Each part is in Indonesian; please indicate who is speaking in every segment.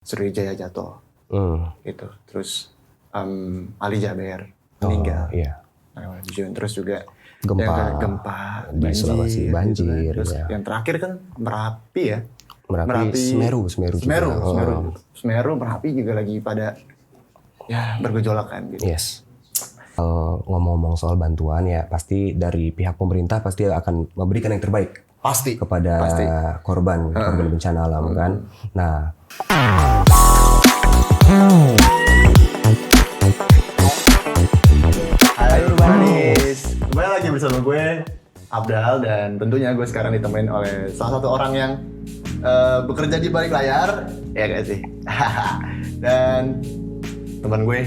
Speaker 1: Sriwijaya jatuh, gitu. Terus Ali Jaber meninggal.
Speaker 2: Iya.
Speaker 1: Terus juga
Speaker 2: Gempa di Sulawesi, banjir.
Speaker 1: Gitu kan. Terus
Speaker 2: ya.
Speaker 1: yang terakhir kan Merapi ya.
Speaker 2: Merapi Semeru juga.
Speaker 1: Semeru, Merapi juga lagi pada ya bergejolak kan gitu.
Speaker 2: Yes. Ngomong-ngomong soal bantuan ya, pasti dari pihak pemerintah pasti akan memberikan yang terbaik.
Speaker 1: Pasti.
Speaker 2: Kepada korban bencana alam kan. Nah.
Speaker 1: Hai Urbanis, kembali lagi bersama gue Abdal, dan tentunya gue sekarang ditemenin oleh salah satu orang yang bekerja di balik layar, ya gak sih? Dan teman gue,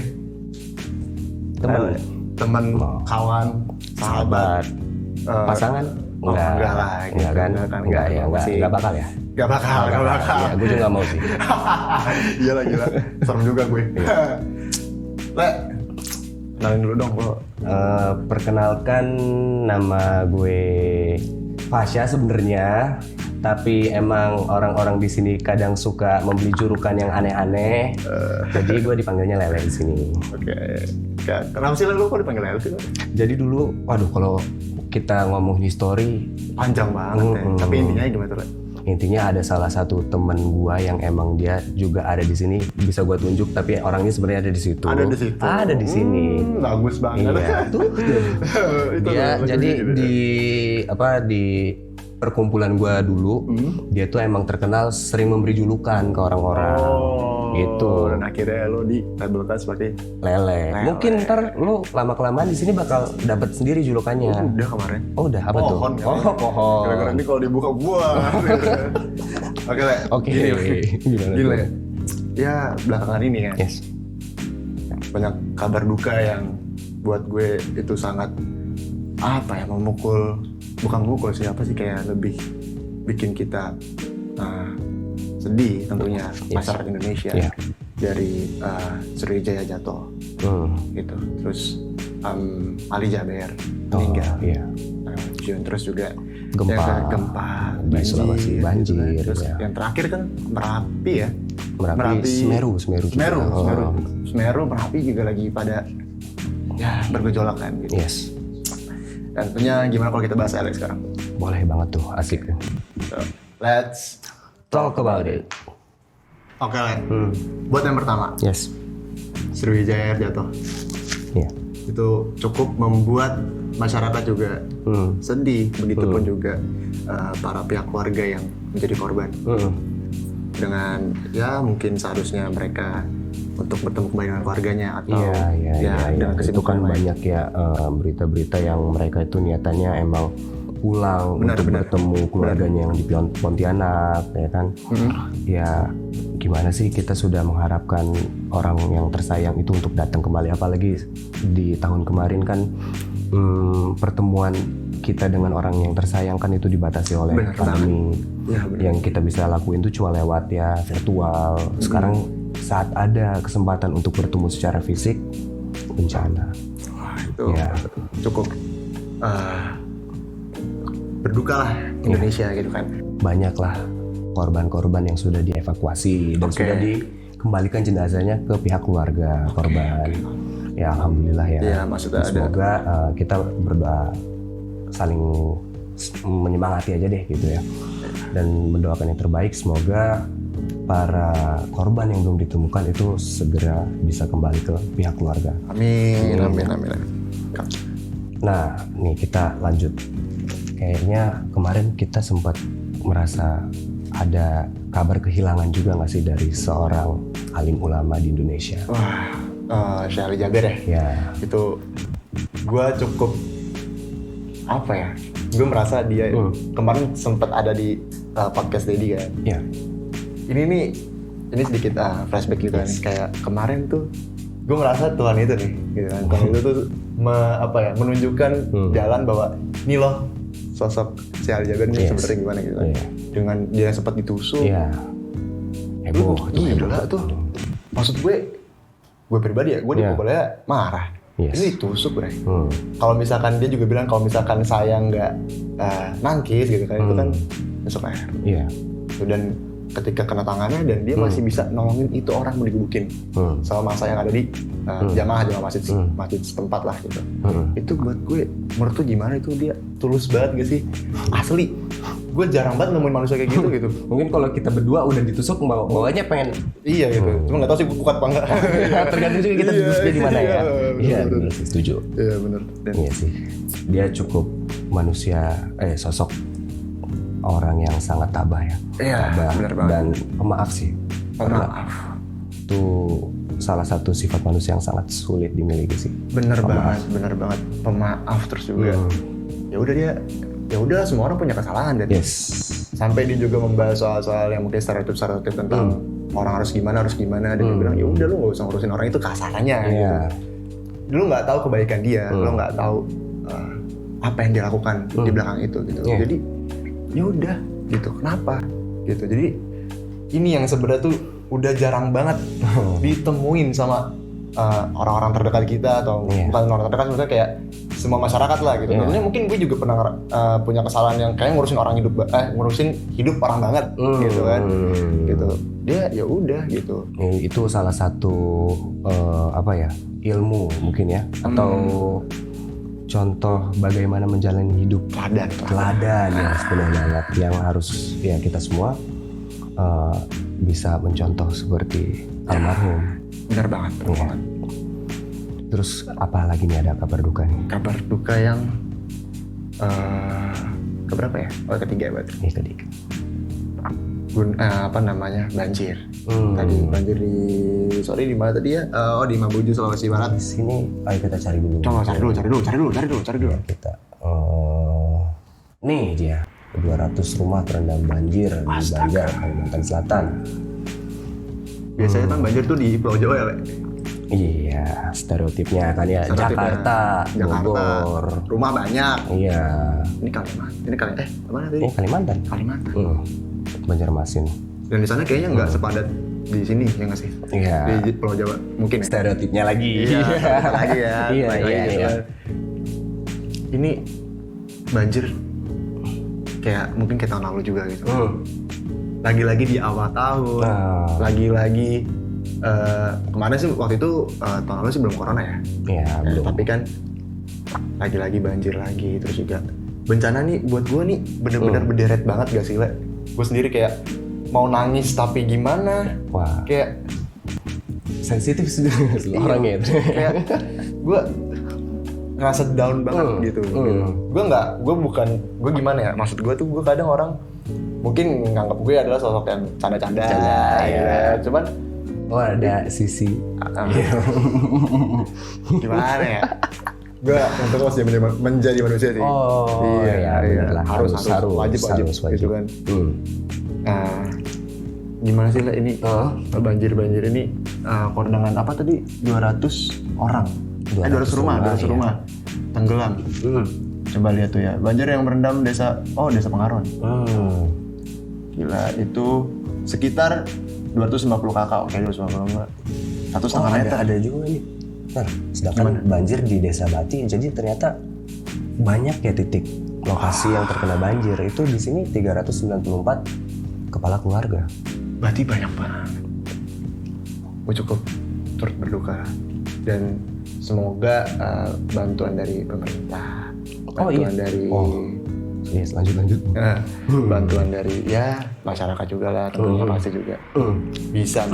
Speaker 1: teman, kawan, sahabat,
Speaker 2: pasangan?
Speaker 1: Enggak
Speaker 2: bakal ya?
Speaker 1: Gak bakal.
Speaker 2: Ya, gue juga gak mau sih.
Speaker 1: Gila, serem juga gue. Le, kenalin dulu dong lo.
Speaker 2: Perkenalkan, nama gue Fasya sebenarnya, tapi emang orang-orang di sini kadang suka membeli julukan yang aneh-aneh, jadi gue dipanggilnya Lele di sini.
Speaker 1: Oke. Kenapa sih lo kok dipanggil Lele sih?
Speaker 2: Jadi dulu, kalau kita ngomong history
Speaker 1: panjang banget ya. Tapi intinya gimana tuh, Le?
Speaker 2: Intinya ada salah satu temen gua yang emang dia juga ada di sini, bisa gua tunjuk, tapi orangnya sebenarnya ada di situ. Ada di sini.
Speaker 1: Bagus banget.
Speaker 2: Iya, tuh. Dia jadi di perkumpulan gua dulu, dia tuh emang terkenal sering memberi julukan ke orang-orang. Gitu.
Speaker 1: Dan akhirnya lo dilabelkan seperti
Speaker 2: Lele. Mungkin ntar lo lama-kelamaan di sini bakal dapat sendiri julukannya.
Speaker 1: Udah kemarin.
Speaker 2: Oh, udah apa tuh?
Speaker 1: Pohon. Gara-gara ini kalau dibuka buah. Oke. Gila. Ya belakangan ini ya.
Speaker 2: Yes.
Speaker 1: Banyak kabar duka yang buat gue itu sangat bukan memukul sih, kayak lebih bikin kita sedih tentunya, masyarakat Indonesia. Dari Sriwijaya jatuh, gitu. Terus Ali Jaber meninggal. Terus juga gempa
Speaker 2: di Sulawesi, banjir.
Speaker 1: Terus yang terakhir kan Merapi ya.
Speaker 2: Merapi Semeru.
Speaker 1: Semeru, Merapi juga lagi pada ya bergejolak kan gitu.
Speaker 2: Yes.
Speaker 1: Dan tentunya gimana kalau kita bahas Alex sekarang?
Speaker 2: Boleh banget tuh, asik.
Speaker 1: So, let's
Speaker 2: talk about it.
Speaker 1: Oke, Len. Buat yang pertama.
Speaker 2: Yes.
Speaker 1: Sriwijaya jatuh.
Speaker 2: Iya.
Speaker 1: Itu cukup membuat masyarakat juga sedih. Begitupun juga para pihak keluarga yang menjadi korban. Dengan ya mungkin seharusnya mereka untuk bertemu kembali dengan keluarganya atau dengan kesibukan
Speaker 2: banyak ya berita-berita yang mereka itu niatannya emang pulang untuk bertemu keluarganya yang di Pontianak, ya kan? Ya gimana sih, kita sudah mengharapkan orang yang tersayang itu untuk datang kembali, apalagi di tahun kemarin kan pertemuan kita dengan orang yang tersayang kan itu dibatasi oleh pandemi. Yang kita bisa lakuin itu cuma lewat ya virtual. Sekarang saat ada kesempatan untuk bertemu secara fisik, bencana.
Speaker 1: Wah, itu cukup berduka lah Indonesia gitu kan.
Speaker 2: Banyak lah korban-korban yang sudah dievakuasi dan sudah dikembalikan jenazahnya ke pihak keluarga korban. Ya alhamdulillah ya. Semoga kita berdoa saling menyemangati aja deh gitu ya. Dan mendoakan yang terbaik, semoga para korban yang belum ditemukan itu segera bisa kembali ke pihak keluarga.
Speaker 1: Amin.
Speaker 2: Nah, nih kita lanjut. Kayaknya kemarin kita sempat merasa ada kabar kehilangan juga nggak sih dari seorang alim ulama di Indonesia?
Speaker 1: Wah, Syekh Ali Jaber ya?
Speaker 2: Ya.
Speaker 1: Itu gue cukup gue merasa dia kemarin sempat ada di podcast Deddy kan?
Speaker 2: Ya.
Speaker 1: Ini sedikit flashback gitu kan, kayak kemarin tuh gue ngerasa Tuhan itu nih, gitu kan. Tuhan itu tuh menunjukkan jalan bahwa ini loh sosok Syekh Ali Jaber ini sebenarnya gimana gitu kan. Dengan dia sempat ditusuk. Heboh tuh. Maksud gue pribadi ya, gue dipukulnya marah. Ini ditusuk, Bre. Kalau misalkan dia juga bilang kalau misalkan saya nggak nangkis gitu kan, itu kan besok air. Dan ketika kena tangannya dan dia masih bisa nolongin itu orang mau digebukin sama masa yang ada di jamaah masjid setempat lah gitu. Itu buat gue, menurut tuh gimana itu dia tulus banget gak sih? Asli, gue jarang banget nemuin manusia kayak gitu gitu.
Speaker 2: Mungkin kalau kita berdua udah ditusuk bawanya pengen.
Speaker 1: Iya gitu. Cuma nggak tahu sih gue kuat apa enggak.
Speaker 2: Tergantung juga kita ditusuknya di mana ya. Iya, benar setuju.
Speaker 1: Iya benar.
Speaker 2: Iya sih. Dia cukup sosok orang yang sangat tabah ya.
Speaker 1: Iya, benar banget.
Speaker 2: Dan pemaaf sih.
Speaker 1: Pemaaf.
Speaker 2: Itu salah satu sifat manusia yang sangat sulit dimiliki sih.
Speaker 1: Bener banget. Pemaaf terus juga. Ya udah semua orang punya kesalahan dan sampai dia juga membahas soal yang mungkin stereotip tentang orang harus gimana dan dia bilang ya udah lu nggak usah ngurusin orang itu kasarannya gitu. Lu nggak tahu kebaikan dia, lu nggak tahu apa yang dia lakukan di belakang itu gitu. Jadi ya udah gitu, kenapa gitu. Jadi ini yang sebenarnya tuh udah jarang banget ditemuin sama orang-orang terdekat kita atau bukan orang terdekat, maksudnya kayak semua masyarakat lah gitu. Tentunya mungkin gue juga pernah punya kesalahan yang kayak ngurusin hidup orang banget gitu kan. Gitu. Dia ya udah gitu.
Speaker 2: Itu salah satu ilmu mungkin ya, atau contoh bagaimana menjalani hidup teladan yang sebenarnya banget yang harus ya kita semua bisa mencontoh seperti almarhum.
Speaker 1: Benar banget.
Speaker 2: Terus apa lagi nih, ada kabar duka nih?
Speaker 1: Kabar duka yang keberapa ya? Oh, ketiga berarti.
Speaker 2: Ketiga.
Speaker 1: Banjir. Tadi banjir di mana tadi ya? Di Mabuju, Sulawesi Barat.
Speaker 2: Di sini, ayo kita cari dulu.
Speaker 1: Coba cari dulu.
Speaker 2: Kita, nih dia, 200 rumah terendam banjir di Banjar, Kalimantan Selatan.
Speaker 1: Biasanya kan banjir tuh di Pulau Jawa ya, Le?
Speaker 2: Iya, stereotipnya kan ya. Jakarta, Bogor.
Speaker 1: Rumah banyak.
Speaker 2: Iya.
Speaker 1: Ini Kalimantan. Mana tadi?
Speaker 2: Kalimantan. Banjarmasin.
Speaker 1: Dan di sana kayaknya nggak sepadat di sini, ya nggak sih?
Speaker 2: Iya.
Speaker 1: Di Pulau Jawa mungkin.
Speaker 2: Stereotipnya lagi.
Speaker 1: Iya. Lagi ya.
Speaker 2: Iya.
Speaker 1: Ini banjir mungkin kayak tahun lalu juga gitu. Lagi-lagi di awal tahun. Lagi-lagi kemarin sih waktu itu tahun lalu sih belum corona ya.
Speaker 2: Iya, belum.
Speaker 1: Tapi kan lagi-lagi banjir lagi, terus juga bencana nih buat gue nih bener-bener berderet banget gak sih, Le? Gue sendiri kayak mau nangis tapi gimana?
Speaker 2: Wah.
Speaker 1: Kayak
Speaker 2: sensitif sih orangnya itu.
Speaker 1: Kayak gue ngerasa down banget gitu. Gue gimana ya? Maksud gue tuh gue kadang orang mungkin nganggap gue adalah sosok yang canda-canda. Ya. Cuman
Speaker 2: ada sisi
Speaker 1: gimana ya? Gue yang terus menjadi manusia sih.
Speaker 2: Iya. Harus
Speaker 1: wajib gitu kan. Nah, gimana sih, Le, ini banjir ini kondangan apa tadi? 200 orang. 200 rumah tenggelam. Coba lihat tuh ya, banjir yang merendam desa Pengaron. Gila, itu sekitar 250 kakak. Oke, 250 1,5 meter.
Speaker 2: Ada juga nih. Nah, sedangkan banjir di Desa Bati, jadi ternyata banyak ya titik lokasi yang terkena banjir. Itu di sini 394 kepala keluarga.
Speaker 1: Berarti banyak banget. Gue cukup turut berduka dan semoga bantuan dari pemerintah,
Speaker 2: lanjut.
Speaker 1: Bantuan dari masyarakat juga lah, tentunya pasti juga bisa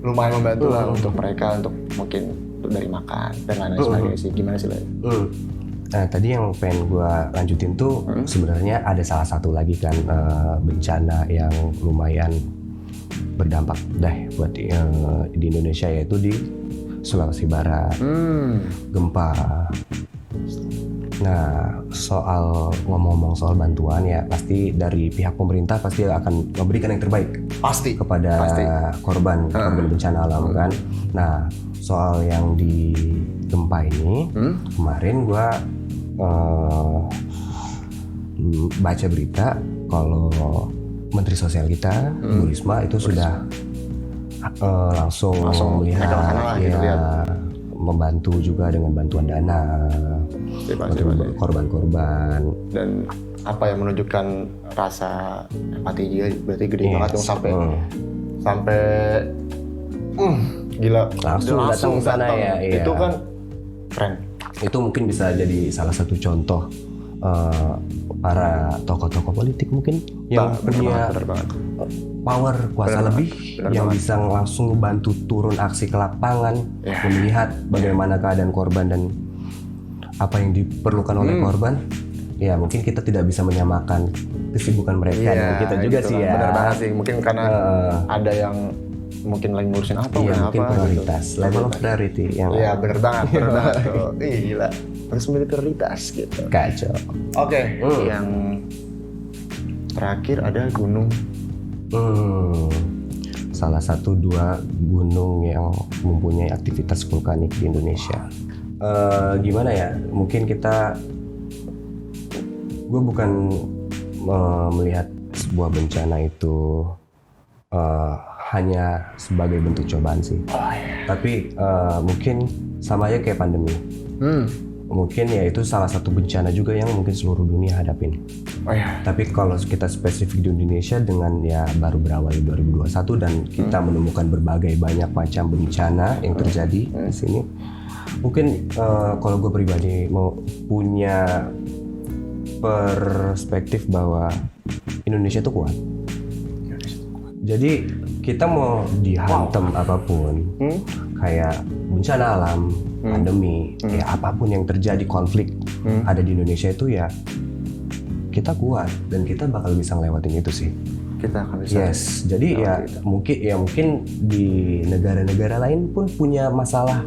Speaker 1: lumayan membantu lah untuk mereka, untuk mungkin dari makan dan lain-lain sebagainya sih. Gimana sih, Le?
Speaker 2: Nah, tadi yang pengen gue lanjutin tuh sebenarnya ada salah satu lagi kan bencana yang lumayan berdampak buat di Indonesia, yaitu di Sulawesi Barat. Gempa. Nah, ngomong-ngomong soal bantuan ya, pasti dari pihak pemerintah pasti akan memberikan yang terbaik kepada korban bencana alam kan. Nah, soal yang di gempa ini kemarin gua baca berita kalau Menteri Sosial kita Bu Risma itu sudah langsung melihat membantu juga dengan bantuan dana korban-korban.
Speaker 1: Dan apa ya, menunjukkan rasa empati dia berarti gede banget dong sampai gila
Speaker 2: langsung datang sana ya.
Speaker 1: Itu kan keren.
Speaker 2: Itu mungkin bisa jadi salah satu contoh para tokoh-tokoh politik mungkin yang punya power kuasa lebih yang bisa langsung bantu turun aksi ke lapangan, melihat bagaimana keadaan korban dan apa yang diperlukan oleh korban. Ya mungkin kita tidak bisa menyamakan kesibukan mereka dengan kita juga
Speaker 1: gitu
Speaker 2: sih
Speaker 1: lah.
Speaker 2: ya.
Speaker 1: Benar banget sih, mungkin karena ada yang mungkin lagi ngurusin apa,
Speaker 2: mungkin prioritas, gitu. Level of priority yang.
Speaker 1: Iya benar banget tuh. Gila, harus memilih prioritas gitu.
Speaker 2: Kacau.
Speaker 1: Oke, yang terakhir ada gunung.
Speaker 2: Salah satu 2 gunung yang mempunyai aktivitas vulkanik di Indonesia. Gimana ya? Mungkin gue bukan melihat sebuah bencana itu hanya sebagai bentuk cobaan sih. Tapi mungkin sama aja kayak pandemi. Mungkin ya itu salah satu bencana juga yang mungkin seluruh dunia hadapin. Tapi kalau kita spesifik di Indonesia dengan ya baru berawal di 2021 dan kita menemukan berbagai banyak macam bencana yang terjadi di sini. Mungkin kalau gue pribadi mau punya perspektif bahwa Indonesia itu kuat. Jadi kita mau dihantam apapun, kayak bencana alam, pandemi, ya apapun yang terjadi, konflik ada di Indonesia itu ya kita kuat dan kita bakal bisa ngelewatin itu sih.
Speaker 1: Kita akan bisa.
Speaker 2: Yes, jadi ya mungkin di negara-negara lain pun punya masalah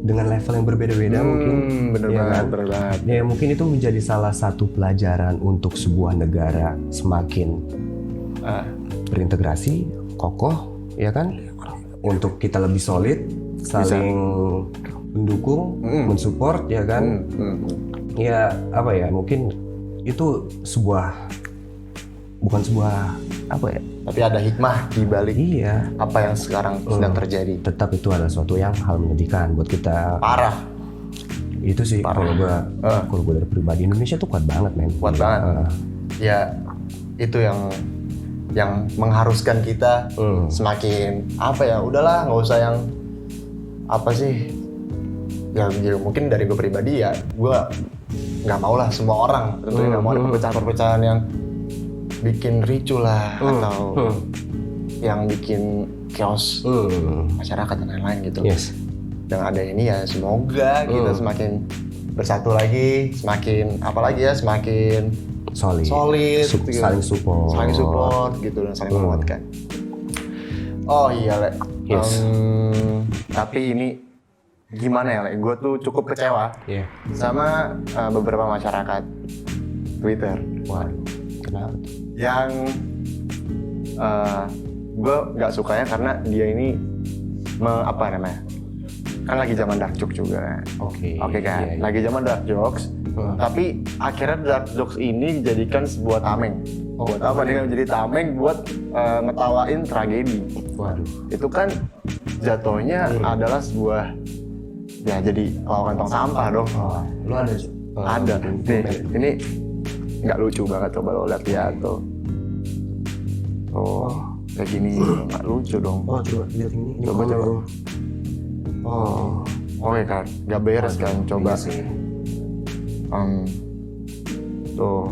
Speaker 2: dengan level yang berbeda-beda mungkin.
Speaker 1: Bener banget.
Speaker 2: Ya mungkin itu menjadi salah satu pelajaran untuk sebuah negara semakin berintegrasi, kokoh, ya kan? Untuk kita lebih solid, saling mendukung, mensupport, ya kan? Ya apa ya? Mungkin itu bukan sebuah apa ya?
Speaker 1: Tapi ada hikmah di balik apa yang sekarang sedang terjadi.
Speaker 2: Tetap itu adalah suatu yang hal menyedihkan buat kita.
Speaker 1: Parah.
Speaker 2: Itu sih kalau gue dari pribadi, Indonesia tuh kuat banget men.
Speaker 1: Kuat banget. Ya itu yang mengharuskan kita semakin apa ya, udahlah nggak usah yang apa sih ya mungkin dari gue pribadi ya, gue nggak mau lah semua orang tentunya nggak mau ada perpecahan-perpecahan yang bikin ricu lah atau yang bikin chaos masyarakat dan lain-lain gitu. Dengan ada ini ya semoga kita semakin bersatu lagi, semakin apalagi ya semakin solid gitu.
Speaker 2: saling support
Speaker 1: gitu dan saling menguatkan. Oh iya Le, tapi ini gimana ya Le, gue tuh cukup kecewa sama beberapa masyarakat Twitter.
Speaker 2: Waduh, kenapa tuh?
Speaker 1: Yang gue nggak sukanya karena dia ini apa namanya, kan lagi zaman dark jokes juga. Oke kan, lagi zaman dark jokes. Tapi akhirnya dark jokes ini dijadikan sebuah tameng. Buat apa dia menjadi tameng? Buat ngetawain tragedi.
Speaker 2: Waduh.
Speaker 1: Itu kan jatuhnya adalah sebuah ya jadi lawakan tong sampah dong.
Speaker 2: Lu ada?
Speaker 1: Ada. Ini nggak lucu banget, coba lo lihat ya tuh. Kayak gini nggak lucu dong.
Speaker 2: Coba lihat ini.
Speaker 1: Coba. Oke kan, nggak beres kan, coba. Tuh,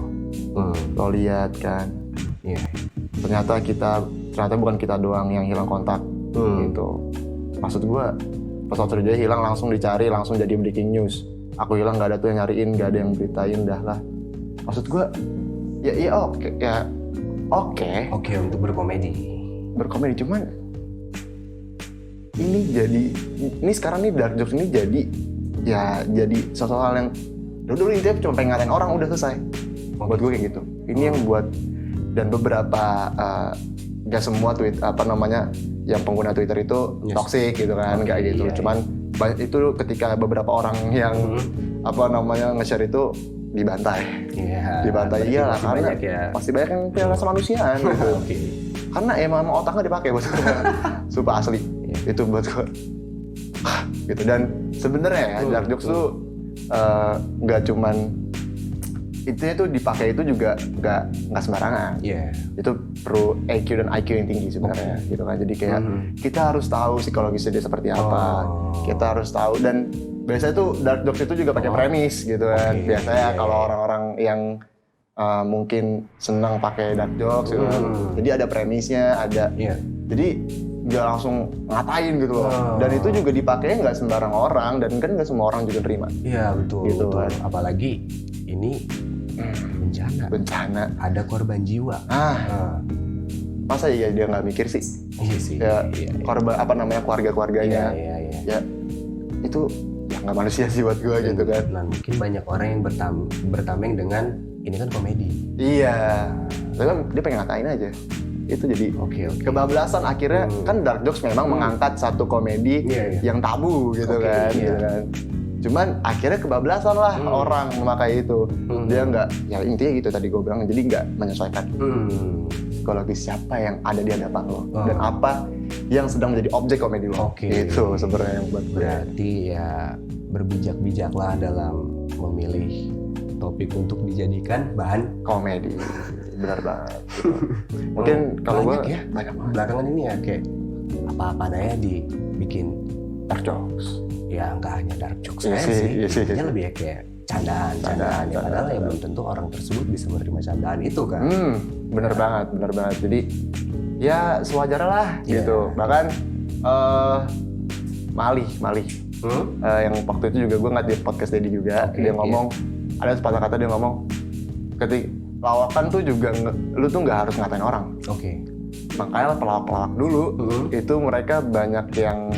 Speaker 1: lo lihat kan. Ternyata bukan kita doang yang hilang kontak gitu. Maksud gua, pas waktu dia hilang langsung dicari, langsung jadi breaking news. Aku hilang nggak ada tuh yang nyariin, nggak ada yang beritain, dah lah. Maksud gua, oke
Speaker 2: untuk berkomedi,
Speaker 1: cuman ini sekarang nih dark jokes ini jadi sesuatu hal yang dulu intinya cuma pengen ngatain orang udah selesai. Buat gue kayak gitu. Ini yang buat, dan beberapa gak semua yang pengguna Twitter itu toxic gitu kan, kayak gitu. Cuman itu ketika beberapa orang yang nge-share itu dibantai. Dibantai iyalah karena pasti banyak yang punya rasa manusiaan gitu. Karena emang otaknya dipakai buat sumpah asli. Itu buat gue gitu. Dan sebenarnya ya dark jokes tuh nggak cuman intinya tuh dipakai itu juga nggak sembarangan.
Speaker 2: Iya.
Speaker 1: Itu perlu EQ dan IQ yang tinggi sebenarnya gitu kan. Jadi kayak kita harus tahu psikologisnya dia seperti apa. Kita harus tahu, dan biasanya tuh dark jokes itu juga pakai premis gitu kan. Biasanya kalau orang-orang yang mungkin senang pakai dark jokes gitu kan. Jadi ada premisnya, ada. Jadi nggak langsung ngatain gitu loh. Dan itu juga dipakai nggak sembarang orang, dan kan nggak semua orang juga terima.
Speaker 2: Iya betul.
Speaker 1: Gitu
Speaker 2: betul.
Speaker 1: kan.
Speaker 2: Apalagi ini bencana. Ada korban jiwa.
Speaker 1: Masa iya dia nggak mikir sih?
Speaker 2: Iya sih.
Speaker 1: Ya,
Speaker 2: iya.
Speaker 1: korban keluarga-keluarganya.
Speaker 2: Iya.
Speaker 1: Ya itu ya nggak manusia sih buat gue gitu kan.
Speaker 2: Dan mungkin banyak orang yang bertameng dengan ini kan komedi.
Speaker 1: Iya. Tapi kan dia pengen ngatain aja. Itu jadi kebablasan akhirnya. Kan dark jokes memang mengangkat satu komedi yang tabu gitu kan. Gitu kan. Cuman akhirnya kebablasan lah orang memakai itu. Dia nggak, ya intinya gitu tadi gue bilang, jadi nggak menyesuaikan psikologis siapa yang ada di hadapan lo dan apa yang sedang menjadi objek komedi lo. Itu sebenarnya yang buat gue.
Speaker 2: Berarti ya berbijak-bijaklah dalam memilih topik untuk dijadikan bahan
Speaker 1: komedi. Benar banget. Mungkin kalau gue
Speaker 2: banyak belakangan ini ya kayak apa-apa adanya dibikin
Speaker 1: dark jokes.
Speaker 2: Ya nggak hanya dark jokes
Speaker 1: sih.
Speaker 2: Ini lebih kayak candaan. Ya, padahal ya belum tentu orang tersebut bisa menerima candaan itu kan.
Speaker 1: Bener banget. Jadi ya sewajarnya lah gitu. Bahkan Malih. Yang waktu itu juga gue ngeliat di podcast Deddy juga. Dia ngomong, ada sepatah kata dia ngomong, ketika lawakan tuh juga lu tuh nggak harus ngatain orang. Makanya pelawak-pelawak dulu itu mereka banyak yang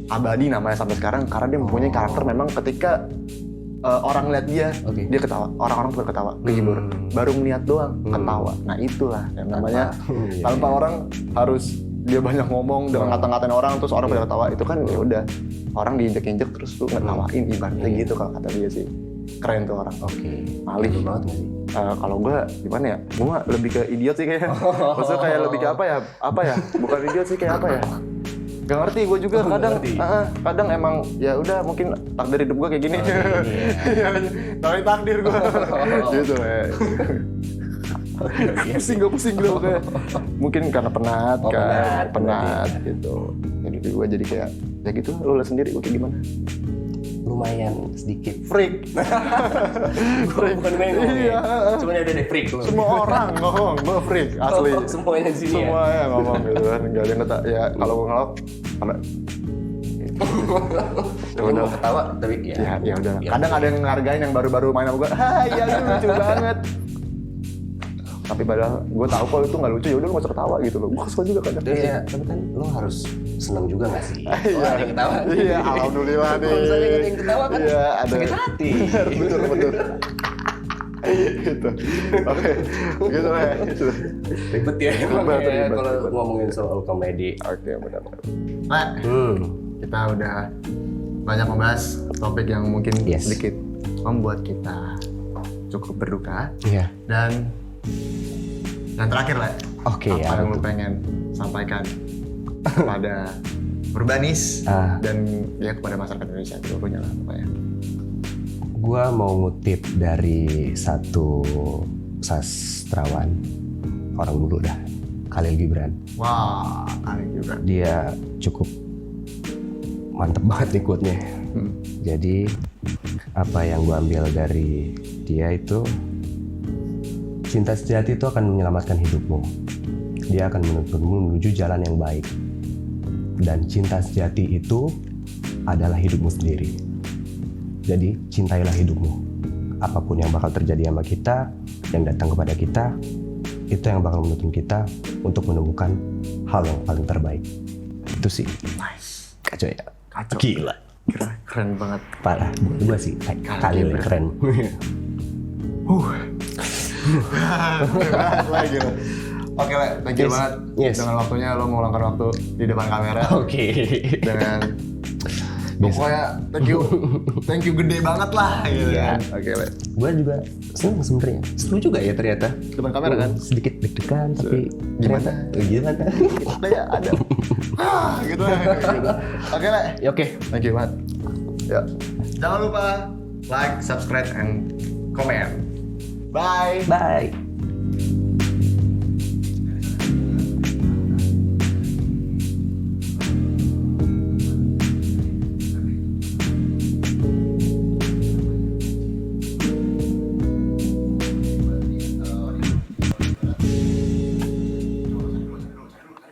Speaker 1: abadi namanya sampai sekarang, karena dia mempunyai karakter memang ketika orang lihat dia ketawa, orang-orang tuh ketawa, kehibur. Baru melihat doang ketawa. Nah itulah yang namanya tanpa orang harus dia banyak ngomong dengan ngata-ngatain orang terus orang pada ketawa, itu kan ya udah orang diinjek-injek terus tuh ngetawain, ibaratnya gitu kalau kata dia sih. Keren tuh orang. Malih
Speaker 2: banget nggak sih?
Speaker 1: Kalau gue gimana ya? Gue lebih ke idiot sih kayaknya. Maksudnya kayak lebih ke apa ya? Bukan idiot sih, kayak apa ya? Gak ngerti gue juga kadang emang ya udah mungkin takdir hidup gue kayak gini. Tapi takdir gue. Gitu ya. Pusing gue kayak mungkin karena penat gitu. Jadi gue jadi kayak ya gitu, lu lihat sendiri gue kayak gimana.
Speaker 2: Lumayan sedikit
Speaker 1: freak.
Speaker 2: Bukan main ngomong. Cuma udah deh freak.
Speaker 1: Semua orang ngomong, gue freak asli.
Speaker 2: Semuanya di sini.
Speaker 1: Semuanya ngomong gitu kan. Enggak ada yang kata ya kalau gue ngelok karena
Speaker 2: udah ketawa tapi
Speaker 1: ya udah. Kadang ada yang ngargain yang baru-baru main sama gue. Iya lu lucu banget. Tapi padahal gue tahu kalau itu nggak lucu, ya udah lu nggak usah ketawa gitu loh. Gue kesel juga kadang.
Speaker 2: Iya, tapi kan lo harus senang juga nggak sih?
Speaker 1: Iya,
Speaker 2: ada yang ketawa.
Speaker 1: Iya, alhamdulillah nih.
Speaker 2: Kalau misalnya ada yang ketawa kan sakit hati.
Speaker 1: Betul. Gitu. Oke, gitu lah.
Speaker 2: Ribet ya. Kalau ngomongin soal komedi.
Speaker 1: Oke, benar. Nah, kita udah banyak membahas topik yang mungkin sedikit membuat kita cukup berduka.
Speaker 2: Iya.
Speaker 1: Dan yang terakhir lah,
Speaker 2: apa
Speaker 1: yang lu pengen sampaikan kepada urbanis dan ya kepada masyarakat Indonesia seluruhnya lah pokoknya.
Speaker 2: Gua mau ngutip dari satu sastrawan orang dulu dah, Khalil Gibran.
Speaker 1: Wah, Khalil Gibran.
Speaker 2: Dia cukup mantep banget nih quote-nya. Jadi apa yang gua ambil dari dia itu, cinta sejati itu akan menyelamatkan hidupmu. Dia akan menuntunmu menuju jalan yang baik. Dan cinta sejati itu adalah hidupmu sendiri. Jadi cintailah hidupmu. Apapun yang bakal terjadi sama kita, yang datang kepada kita, itu yang bakal menuntun kita untuk menemukan hal yang paling terbaik. Itu sih.
Speaker 1: Nice.
Speaker 2: Kacau ya?
Speaker 1: Kacau.
Speaker 2: Gila.
Speaker 1: Keren banget.
Speaker 2: Parah. Gue sih Khalil keren.
Speaker 1: Lagi loh. Oke, Le, thank you banget dengan waktunya lo meluangkan waktu di depan kamera. Dengan pokoknya thank you gede banget lah gitu kan. Oke, Le.
Speaker 2: Gue juga seneng sebenarnya. Seru juga ya ternyata.
Speaker 1: Depan kamera kan?
Speaker 2: Sedikit deg-degan tapi
Speaker 1: gimana? Kayak ada. Gitu. Oke, Le.
Speaker 2: Oke.
Speaker 1: Thank you banget. Ya. Jangan lupa like, subscribe, and komen. Bye.
Speaker 2: Bye.